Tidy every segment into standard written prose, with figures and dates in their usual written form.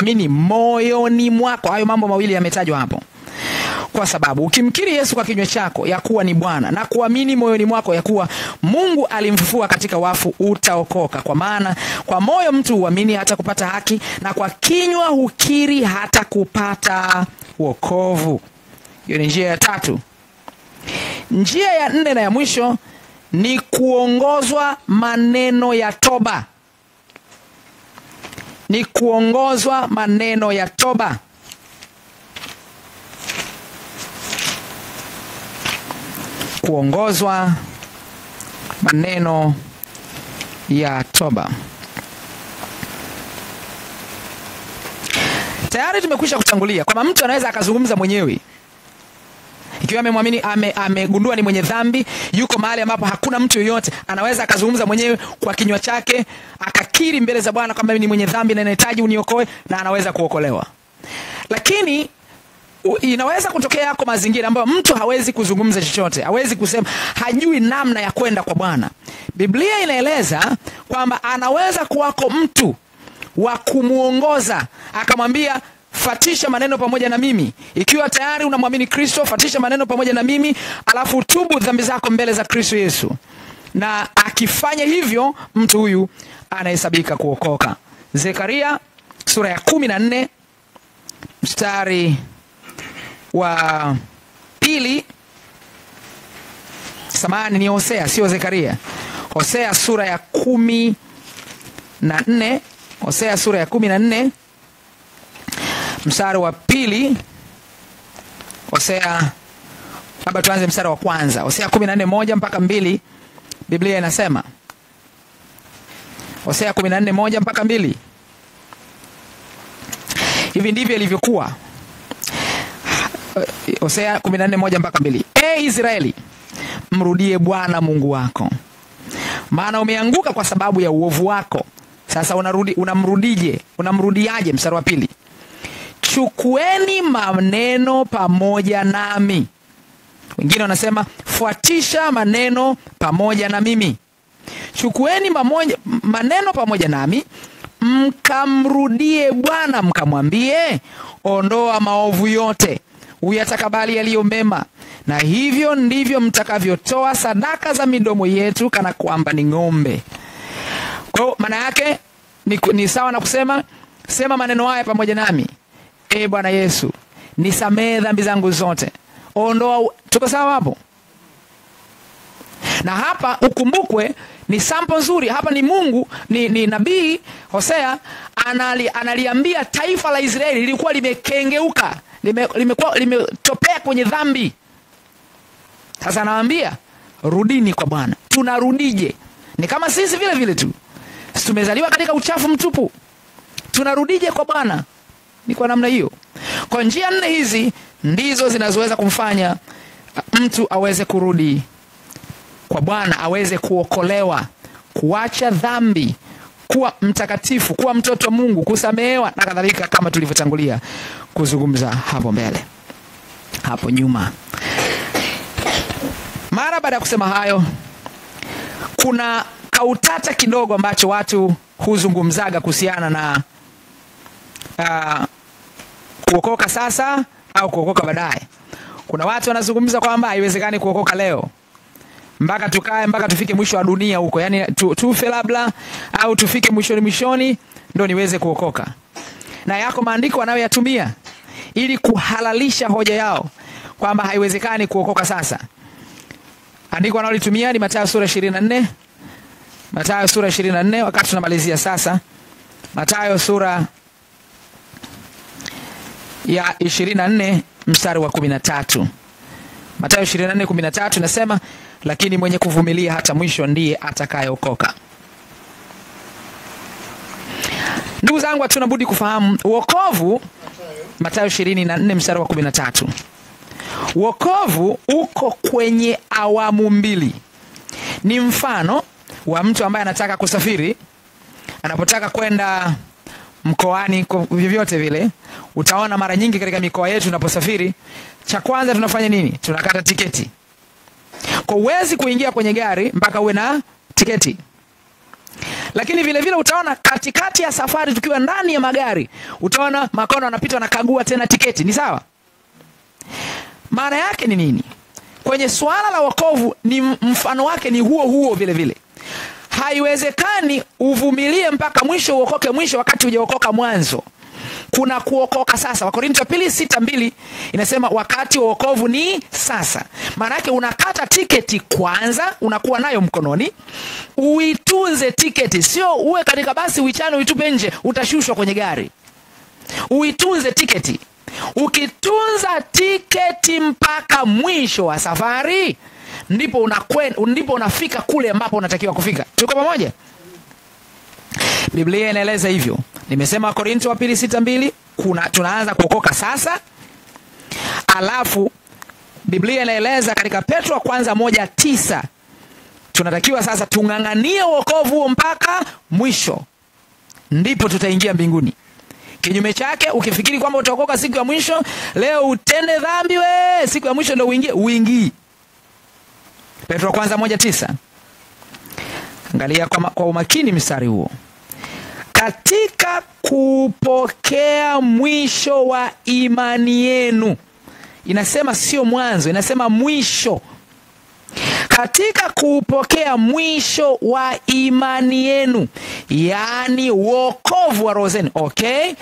kuamini moyoni mwako. Hayo mambo mawili yametajwa hapo. Kwa sababu ukimkiri Yesu kwa kinywa chako ya kuwa ni Bwana na kuamini moyoni mwako ya kuwa Mungu alimfufua katika wafu, utaokoka. Kwa maana kwa moyo mtu huamini hata kupata haki, na kwa kinywa hukiri hata kupata wokovu. Hiyo ni njia ya tatu. Njia ya nne na ya mwisho ni kuongozwa maneno ya toba. Ni kuongozwa maneno ya toba. Kuongozwa maneno ya toba. Tayari tumekwisha kutangulia kwamba mtu anaweza akazungumza mwenyewe. Ikiwa amemwamini, amegundua ni mwenye dhambi, yuko mahali ambapo hakuna mtu yoyote, anaweza akazungumza mwenyewe kwa kinywa chake, akakiri mbele za Bwana kwamba ni mwenye dhambi na ninahitaji uniokoe, na anaweza kuokolewa. Lakini inaweza kutokea yako mazingira ambayo mtu hawezi kuzungumza chochote, hawezi kusema, hajui namna ya kwenda kwa Bwana. Biblia inaeleza kwamba anaweza kuwako mtu wa kumuongoza, akamwambia fatisha maneno pamoja na mimi. Ikiwa tayari unamwamini Kristo, fatisha maneno pamoja na mimi, alafu tubu dhambi zako mbele za Kristo Yesu. Na akifanya hivyo, mtu huyu anahesabika kuokoka. Zekaria sura ya 14 mstari wa 2. Samahani, ni Hosea, sio Zekaria. Hosea sura ya 14. Hosea sura ya 14 mstari wa 2. Hosea, labda tuanze mstari wa kwanza. Hosea 14:1 mpaka 2. Biblia inasema, Hosea 14:1 mpaka 2. Hivi ndivyo ilivyokuwa. Hosea 14:1 mpaka 2. Israeli, mrudie Bwana Mungu wako, maana umeanguka kwa sababu ya uovu wako. Sasa unamrudiaje? Mstari wa 2. Chukueni maneno pamoja nami. Wengine wanasema fuatisha maneno pamoja na mimi. Chukueni maneno pamoja nami, mkamrudie Bwana, mkamwambie, ondoa maovu yote, uyatakabali yaliyo mema, na hivyo ndivyo mtakavyotoa sadaka za midomo yetu kana kwamba ni ng'ombe. Kwa maana yake ni sawa na kusema, sema maneno haya pamoja nami. Bwana Yesu, nisamehe dhambi zangu zote, ondoa. Tuko sawa hapo? Na hapa ukumbukwe ni sample nzuri. Hapa ni Mungu, ni nabii Hosea analiambia taifa la Israeli lilikuwa limekengeuka, limetopea kwenye dhambi. Sasa anawaambia rudini kwa Bwana. Tunarudije? Ni kama sisi vile vile tu, tumezaliwa katika uchafu mtupu. Tunarudije kwa Bwana? Ni kwa namna hiyo. Kwa njia nne hizi ndizo zinazoweza kumfanya mtu aweze kurudi kwa Bwana, aweze kuokolewa, kuacha dhambi, kuwa mtakatifu, kuwa mtoto wa Mungu, kusamehewa na kadhalika, kama tulivyotangulia kuzungumza hapo mbele, hapo nyuma. Mara baada ya kusema hayo, kuna kautata kidogo ambacho watu huzungumzaga kuhusiana na kuokoka sasa au kuokoka baadaye. Kuna watu wanazungumza kwamba haiwezekani kuokoka leo, mpaka tufike mwisho wa dunia huko, yani tufe labda, au tufike mwishoni ndio niweze kuokoka. Na yako maandiko wanayoyatumia ili kuhalalisha hoja yao kwamba haiwezekani kuokoka sasa. Andiko wanalotumia ni Mathayo sura 24. Mathayo sura 24, wakati tunamalizia sasa. Mathayo sura ya 24 mstari wa 13. Mathayo 24:13 nasema, lakini mwenye kuvumilia hata mwisho ndiye atakayeokoka. Ndugu zangu, hatuna budi kufahamu wokovu. Mathayo 24 mstari wa 13. Wokovu uko kwenye awamu mbili. Ni mfano wa mtu ambaye anataka kusafiri, anapotaka kwenda mkoani kwa vyovyote vile. Utaona mara nyingi katika mikoa yetu tunaposafiri, cha kwanza tunafanya nini? Tunakata tiketi. Kwa uwezi kuingia kwenye gari mpaka uwe na tiketi. Lakini vile vile utaona katikati ya safari tukiwa ndani ya magari, utaona makono wanapita wanakagua tena tiketi. Ni sawa? Maana yake ni nini? Kwenye swala la wokovu ni mfano wake ni huo vile vile. Haiwezekani uvumilie mpaka mwisho uokoke mwisho wakati hujaokoka mwanzo. Kuna kuokoka sasa. Wakorintho 2:6-2 inasema wakati wa wokovu ni sasa. Maana yake unakata tiketi kwanza, unakuwa nayo mkononi, uitunze tiketi. Sio uwe katika basi uichane uitupe nje, utashushwa kwenye gari. Uitunze tiketi. Ukitunza tiketi mpaka mwisho wa safari, ndipo unafika kule ambapo unatakiwa kufika. Tuko pamoja? Biblia inaeleza hivyo. Nimesema Wakorintho 2:6-2, tunaanza kuokoka sasa. Alafu Biblia inaeleza katika Petro wa kwanza 1:9, tunatakiwa sasa tung'ang'anie wokovu mpaka mwisho, ndipo tutaingia mbinguni. Kinyume chake, ukifikiri kwamba utaokoka siku ya mwisho, leo utende dhambi siku ya mwisho ndio uingii. Petro wa kwanza 1:9. Angalia kwa umakini mstari huo. Katika kupokea mwisho wa imani yenu. Inasema sio mwanzo, inasema mwisho. Katika kupokea mwisho wa imani yenu, yaani wokovu wa roho zenu. Okay?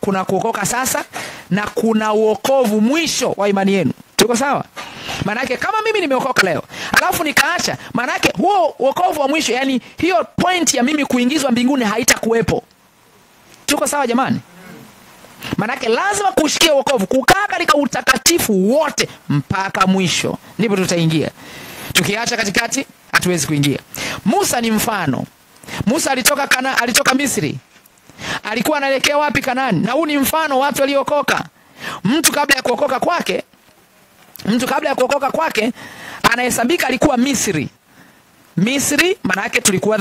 Kuna kuokoka sasa na kuna wokovu mwisho wa imani yenu. Tuko sawa? Manake kama mimi nimeokoka leo, alafu nikaacha, manake huo wokovu wa mwisho, yani hiyo point ya mimi kuingizwa mbinguni haitakuwepo. Tuko sawa jamani? Manake lazima kushikia wokovu, kukaa katika utakatifu wote mpaka mwisho, ndipo tutaingia. Tukiacha katikati, hatuwezi kuingia. Musa ni mfano. Musa alitoka Misri. Alikuwa anaelekea wapi? Kanaani. Na huu ni mfano watu waliokoka. Mtu kabla ya kuokoka kwake anahesabika alikuwa Misri. Misri maana yake tulikuwa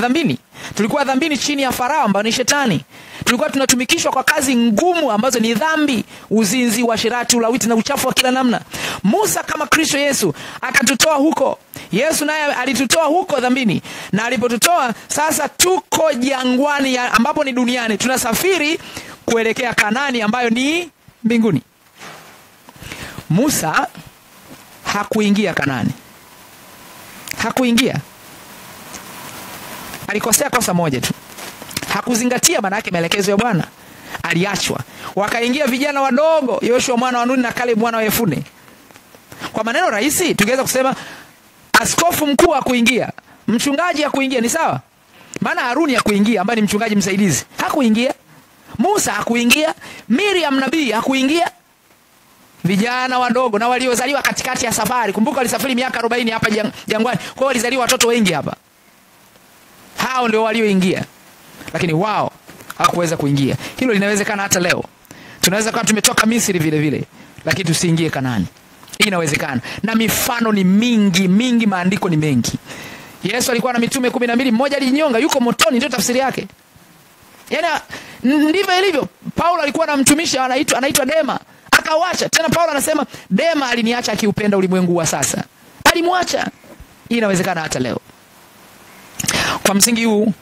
dhambini chini ya Farao ambaye ni shetani. Tulikuwa tunatumikishwa kwa kazi ngumu ambazo ni dhambi, uzinzi, uasherati, ulawiti na uchafu wa kila namna. Musa kama Kristo Yesu akatutoa huko. Yesu naye alitutoa huko dhambini, na alipotutoa sasa tuko jangwani ambapo ni duniani. Tunasafiri kuelekea Kanaani ambayo ni mbinguni. Musa hakuingia Kanaani. Hakuingia. Alikosea kosa moja tu. Hakuzingatia maana yake maelekezo ya Bwana. Aliachwa. Wakaingia vijana wadogo, Yoshua mwana wa Nuni na Caleb mwana wa Yefune. Kwa maneno rahisi tungeweza kusema askofu mkuu hakuingia, mchungaji hakuingia, ni sawa? Maana Haruni hakuingia ambaye ni mchungaji msaidizi. Hakuingia. Musa hakuingia, Miriam nabii hakuingia. Vijana wadogo na waliozaliwa katikati ya safari. Kumbuka walisafiri miaka 40 hapa jangwani. Kwa hiyo walizaliwa watoto wengi hapa. Hao ndio walioingia. Lakini wao hawakuweza kuingia. Hilo linawezekana hata leo. Tunaweza kuwa tumetoka Misri vile vile, lakini tusiingie Kanaani. Hii inawezekana. Na mifano ni mingi, maandiko ni mengi. Yesu alikuwa na mitume 12, mmoja alinyonga, yuko motoni, ndio tafsiri yake. Yaani ndivyo ilivyo. Paulo alikuwa na mtumishi anaitwa Dema. Akawacha. Tena Paulo anasema Dema aliniacha akiupenda ulimwengu wa sasa. Alimwacha. Hii inawezekana hata leo. Kwa msingi huu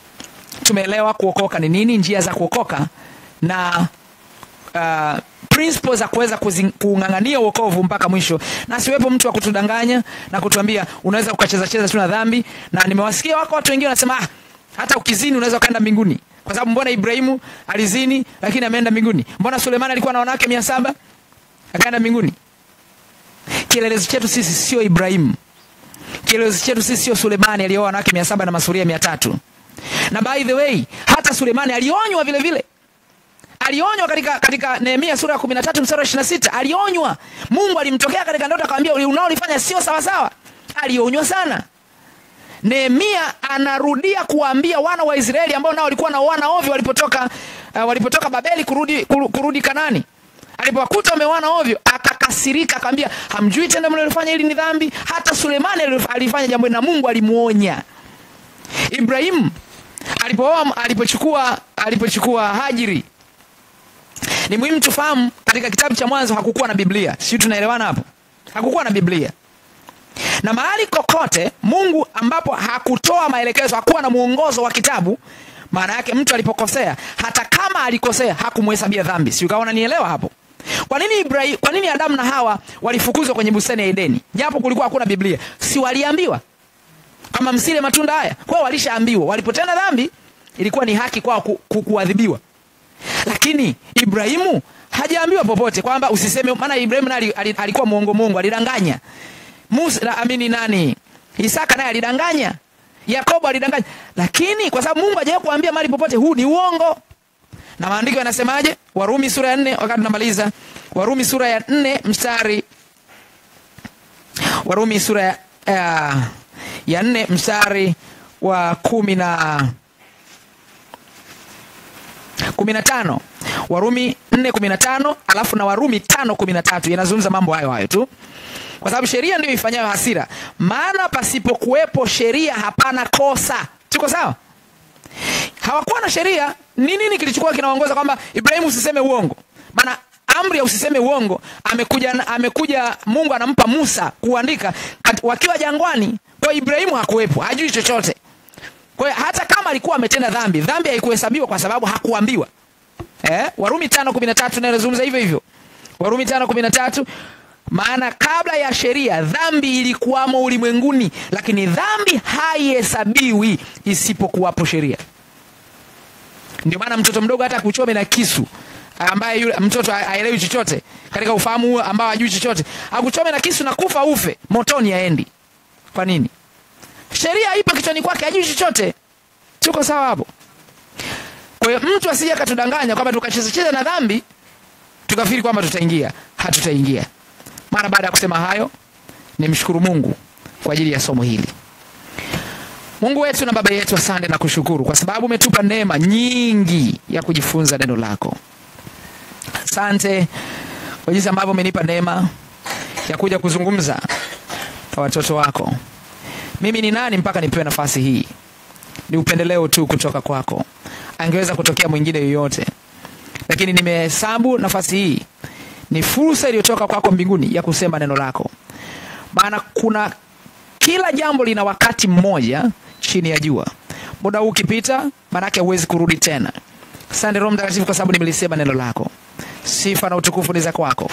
tumeelewa kuokoka ni nini, njia za kuokoka na principles za kuweza kung'ang'ania wokovu mpaka mwisho, na siwepo mtu wa kutudanganya na kutuambia unaweza ukacheza tu na dhambi. Na nimewasikia wako watu wengine wanasema hata ukizini unaweza kaenda mbinguni. Kwa sababu mbona Ibrahimu alizini lakini ameenda mbinguni? Mbona Sulemani alikuwa na wanawake 700 akaenda mbinguni? Kielelezo chetu sisi sio Ibrahimu. Kielelezo chetu sisi sio Sulemani alioa wanawake 700 na masuria 300. Na by the way, hata Sulemani alionywa vile vile. Alionywa katika Nehemia sura ya 13 mstari wa 26. Alionywa. Mungu alimtokea katika ndoto akamwambia unaolifanya sio sawa sawa. Alionywa sana. Nehemia anarudia kuambia wana wa Israeli ambao nao walikuwa na wana ovyo walipotoka Babeli kurudi Kanaani. Alipowakuta wamewana ovyo, akakasirika akamwambia hamjui tena mnalofanya hili ni dhambi. Hata Sulemani alifanya jambo na Mungu alimuonya. Ibrahim alipochukua Hajiri. Ni muhimu tufahamu katika kitabu cha Mwanzo hakukuwa na Biblia. Sisi tunaelewana hapo? Hakukuwa na Biblia. Na mahali kokote Mungu ambapo hakutoa maelekezo, hakuwa na muongozo wa kitabu, maana yake mtu alipokosea, hata kama alikosea, hakumhesabia dhambi. Si ukaona nielewa hapo? Kwa nini Adamu na Hawa walifukuzwa kwenye bustani ya Edeni? Japo kulikuwa hakuna Biblia. Si waliambiwa kama msile matunda haya? Kwa walishaambiwa. Walipotenda dhambi, ilikuwa ni haki kwao kuadhibiwa. Lakini Ibrahimu hajaambiwa popote kwamba usiseme, maana Ibrahimu alikuwa muongo, alidanganya. Isaka naye alidanganya. Yakobo alidanganya. Lakini kwa sababu Mungu hajawahi kuambia mahali popote huu ni uongo. Na maandiko yanasemaje? Warumi sura ya 4, wakati tunamaliza. Warumi sura ya 4 mstari Warumi sura ya 4 mstari wa 15. Warumi 4:15, alafu na Warumi 5:13 yanazungumza mambo hayo tu. Kwa sababu sheria ndio ifanyayo hasira, maana pasipokuwepo sheria hapana kosa. Tuko sawa? Hawakuwa na sheria. Nini kilichokuwa kinaongoza kwamba Ibrahimu usiseme uongo? Maana amri ya usiseme uongo amekuja Mungu anampa Musa kuandika wakiwa jangwani. Kwa Ibrahimu hakuwepo, hajui chochote. Kwa hata kama alikuwa ametenda dhambi haikuhesabiwa kwa sababu hakuambiwa. Warumi 5:13 inazungumza hivyo. Warumi 5:13, maana kabla ya sheria dhambi ilikuwamo ulimwenguni, lakini dhambi haihesabiwi isipokuwapo sheria. Ndio maana mtoto mdogo hata kuchome na kisu, ambaye yule mtoto haelewi chochote katika ufahamu huo, ambao hajui chochote, akuchome na kisu na kufa ufe motoni aendi. Kwa nini? Sheria ipo kichwani kwake, hajui chochote. Tuko sawa hapo? Kwa hiyo mtu asije akatudanganya kwamba tukacheza na dhambi tukafikiri kwamba tutaingia. Hatutaingia. Mara baada ya kusema hayo, nimshukuru Mungu kwa ajili ya somo hili. Mungu wetu na Baba yetu, asante na kushukuru kwa sababu umetupa neema nyingi ya kujifunza neno lako. Asante kwa jinsi ambavyo umenipa neema ya kuja kuzungumza na watoto wako. Mimi ni nani mpaka nipewe nafasi hii? Ni upendeleo tu kutoka kwako. Angeweza kutokea mwingine yoyote. Lakini nimehesabu nafasi hii ni fursa iliyotoka kwako mbinguni ya kusema neno lako. Maana kila jambo lina wakati mmoja chini ya jua. Muda huu ukipita, maana yake huwezi kurudi tena. Asante Roho Mtakatifu kwa sababu nimelisema neno lako. Sifa na utukufu ni za kwako.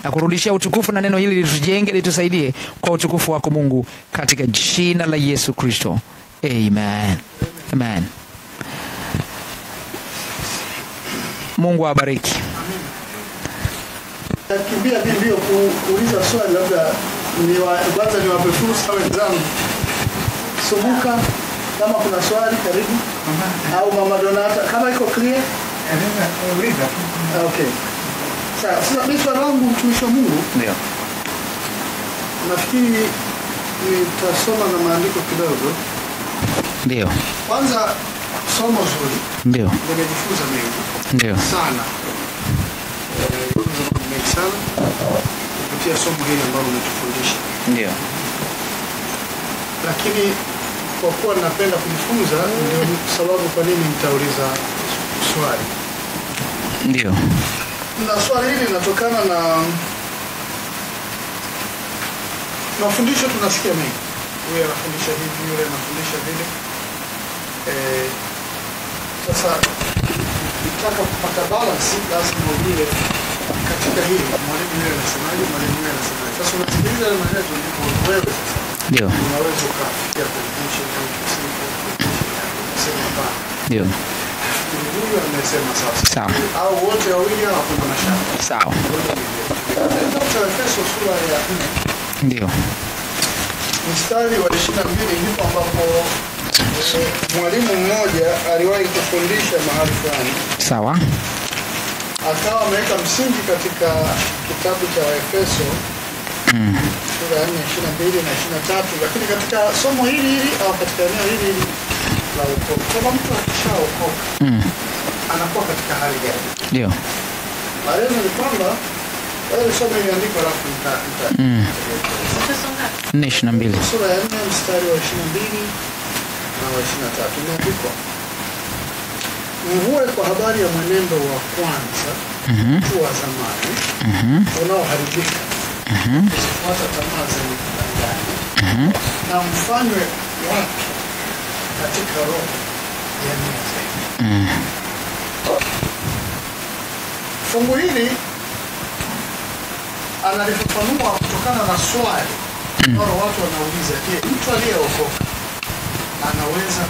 Na kurudishia utukufu na neno hili litujenge, litusaidie kwa utukufu wako Mungu, katika jina la Yesu Kristo. Amen. Amen. Mungu awabariki. Nakimbia mbio kuuliza swali, labda kwanza niwape fursa wenzangu. Sumuka kama kuna swali karibu. Au Mama Donata kama iko clear? Uliza. Okay. Sasa mimi swali langu, mtumishi wa Mungu. Ndio. Nafikiri nitasoma na maandiko kidogo. Ndio. Kwanza somo zuri. Ndio. Nimejifunza mengi. Ndio. Sana. Sana kupitia somo hili ambalo umetufundisha. Ndio. Lakini kwa kuwa napenda kujifunza, ndio sababu kwa nini nitauliza swali. Ndio. Na swali hili linatokana na mafundisho tunasikia mengi. Huyu anafundisha hivi, yule anafundisha vile. Sasa nataka kupata balance, lazima ujue katika hili mwalimu yule anasemaje, mwalimu yule anasemaje. Sasa unasikiliza yale maneno, ndipo wewe sasa Ndio. unaweza kufikia conclusion au kusema bana. Ndio. Huyu amesema sasa. Sawa. Au wote wawili hao kuna mashaka. Sawa. Ndio Efeso sura ya 4. Ndio. Mstari wa 22 ndipo ambapo mwalimu mmoja aliwahi kufundisha mahali fulani. Sawa. Akawa ameweka msingi katika kitabu cha Efeso sura ya 4:22 na 23, lakini katika somo hili au katika eneo hili la wokovu, kama mtu akishaokoka anakuwa katika hali gani? Ndio. Maneno ni kwamba wale somo imeandikwa alafu Efeso ngapi? 4:22. sura ya 4 mstari wa 22 na wa 23 imeandikwa, mvue kwa habari ya mwenendo wa kwanza tu wa zamani unaoharibika, kufuata tamaa za ndani na mfanywe watu katika roho ya nia zenu. Fungu hili analifafanua kutokana na swali ambalo watu wanauliza, je, mtu aliyeokoka anaweza